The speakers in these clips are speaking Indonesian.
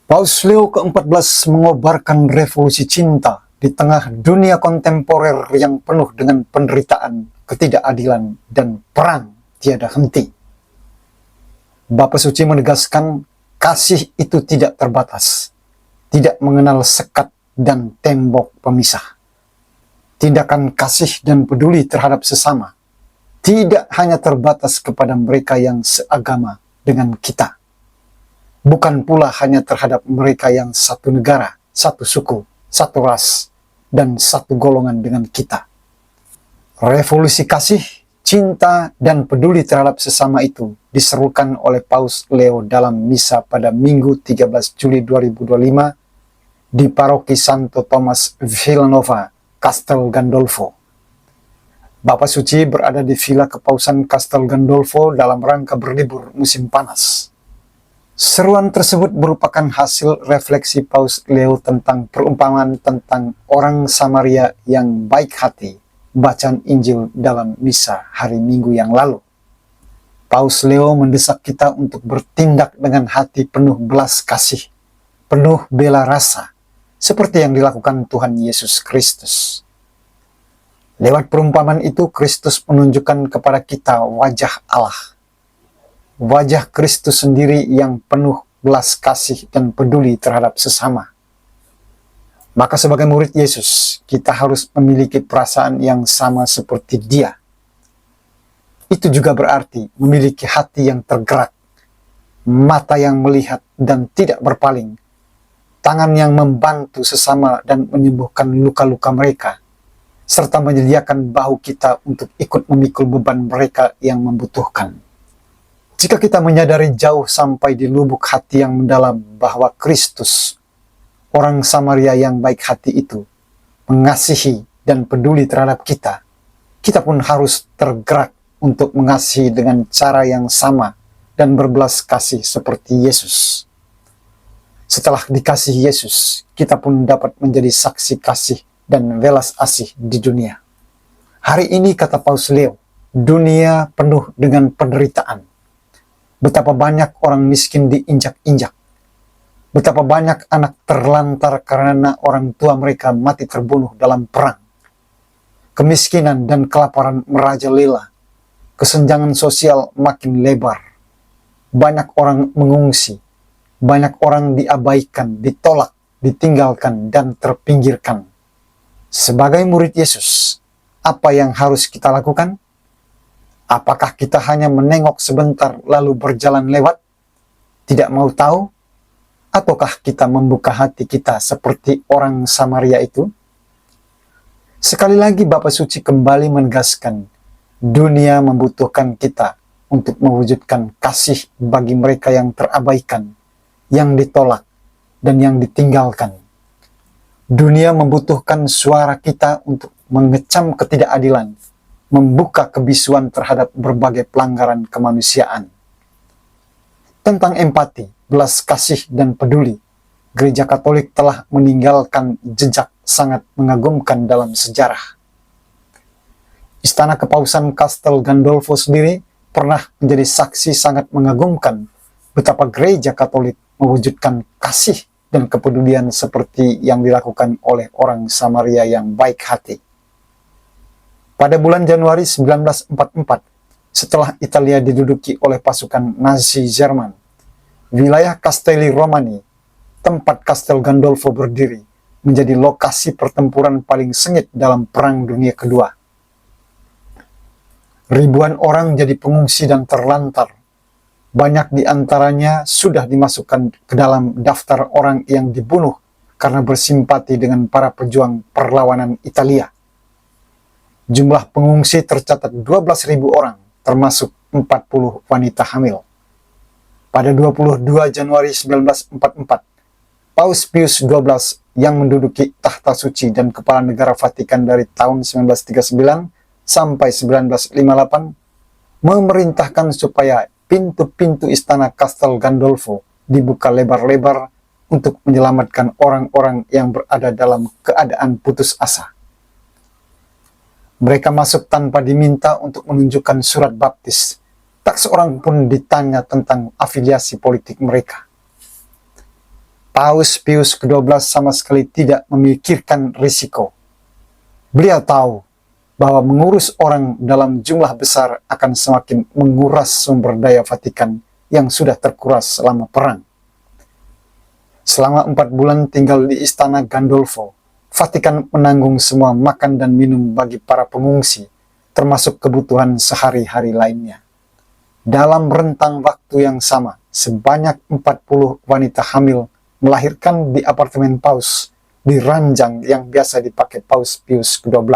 Paus Leo ke-14 mengobarkan revolusi cinta di tengah dunia kontemporer yang penuh dengan penderitaan, ketidakadilan, dan perang tiada henti. Bapa Suci menegaskan kasih itu tidak terbatas, tidak mengenal sekat dan tembok pemisah. Tindakan kasih dan peduli terhadap sesama tidak hanya terbatas kepada mereka yang seagama dengan kita, bukan pula hanya terhadap mereka yang satu negara, satu suku, satu ras, dan satu golongan dengan kita. Revolusi kasih, cinta, dan peduli terhadap sesama itu diserukan oleh Paus Leo dalam misa pada Minggu 13 Juli 2025 di Paroki Santo Thomas Villanova, Castel Gandolfo. Bapa Suci berada di Villa Kepausan Castel Gandolfo dalam rangka berlibur musim panas. Seruan tersebut merupakan hasil refleksi Paus Leo tentang perumpamaan tentang orang Samaria yang baik hati, bacaan Injil dalam misa hari Minggu yang lalu. Paus Leo mendesak kita untuk bertindak dengan hati penuh belas kasih, penuh bela rasa, seperti yang dilakukan Tuhan Yesus Kristus. Lewat perumpamaan itu, Kristus menunjukkan kepada kita wajah Allah. Wajah Kristus sendiri yang penuh belas kasih dan peduli terhadap sesama. Maka sebagai murid Yesus, kita harus memiliki perasaan yang sama seperti Dia. Itu juga berarti memiliki hati yang tergerak, mata yang melihat dan tidak berpaling, tangan yang membantu sesama dan menyembuhkan luka-luka mereka, serta menyediakan bahu kita untuk ikut memikul beban mereka yang membutuhkan. Jika kita menyadari jauh sampai di lubuk hati yang mendalam bahwa Kristus, orang Samaria yang baik hati itu, mengasihi dan peduli terhadap kita, kita pun harus tergerak untuk mengasihi dengan cara yang sama dan berbelas kasih seperti Yesus. Setelah dikasihi Yesus, kita pun dapat menjadi saksi kasih dan welas asih di dunia. Hari ini, kata Paus Leo, dunia penuh dengan penderitaan. Betapa banyak orang miskin diinjak-injak. Betapa banyak anak terlantar karena orang tua mereka mati terbunuh dalam perang. Kemiskinan dan kelaparan merajalela. Kesenjangan sosial makin lebar. Banyak orang mengungsi. Banyak orang diabaikan, ditolak, ditinggalkan, dan terpinggirkan. Sebagai murid Yesus, apa yang harus kita lakukan? Apakah kita hanya menengok sebentar lalu berjalan lewat, tidak mau tahu? Ataukah kita membuka hati kita seperti orang Samaria itu? Sekali lagi Bapa Suci kembali menegaskan, dunia membutuhkan kita untuk mewujudkan kasih bagi mereka yang terabaikan, yang ditolak, dan yang ditinggalkan. Dunia membutuhkan suara kita untuk mengecam ketidakadilan, membuka kebisuan terhadap berbagai pelanggaran kemanusiaan. Tentang empati, belas kasih, dan peduli, Gereja Katolik telah meninggalkan jejak sangat mengagumkan dalam sejarah. Istana Kepausan Castel Gandolfo sendiri pernah menjadi saksi sangat mengagumkan betapa Gereja Katolik mewujudkan kasih dan kepedulian seperti yang dilakukan oleh orang Samaria yang baik hati. Pada bulan Januari 1944, setelah Italia diduduki oleh pasukan Nazi Jerman, wilayah Castelli Romani, tempat Castel Gandolfo berdiri, menjadi lokasi pertempuran paling sengit dalam Perang Dunia Kedua. Ribuan orang jadi pengungsi dan terlantar. Banyak di antaranya sudah dimasukkan ke dalam daftar orang yang dibunuh karena bersimpati dengan para pejuang perlawanan Italia. Jumlah pengungsi tercatat 12.000 orang, termasuk 40 wanita hamil. Pada 22 Januari 1944, Paus Pius XII yang menduduki tahta suci dan kepala negara Vatikan dari tahun 1939 sampai 1958, memerintahkan supaya pintu-pintu istana Castel Gandolfo dibuka lebar-lebar untuk menyelamatkan orang-orang yang berada dalam keadaan putus asa. Mereka masuk tanpa diminta untuk menunjukkan surat baptis. Tak seorang pun ditanya tentang afiliasi politik mereka. Paus Pius ke-12 sama sekali tidak memikirkan risiko. Beliau tahu bahwa mengurus orang dalam jumlah besar akan semakin menguras sumber daya Vatikan yang sudah terkuras selama perang. Selama 4 bulan tinggal di Istana Gandolfo, Vatikan menanggung semua makan dan minum bagi para pengungsi, termasuk kebutuhan sehari-hari lainnya. Dalam rentang waktu yang sama, sebanyak 40 wanita hamil melahirkan di apartemen Paus di ranjang yang biasa dipakai Paus Pius ke-12.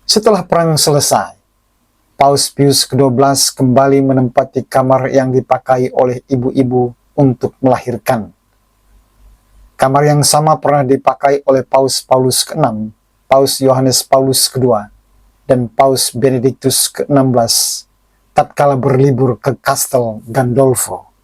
Setelah perang selesai, Paus Pius ke-12 kembali menempati kamar yang dipakai oleh ibu-ibu untuk melahirkan. Kamar yang sama pernah dipakai oleh Paus Paulus ke-6, Paus Yohanes Paulus kedua, dan Paus Benediktus ke-16 tatkala berlibur ke Kastel Gandolfo.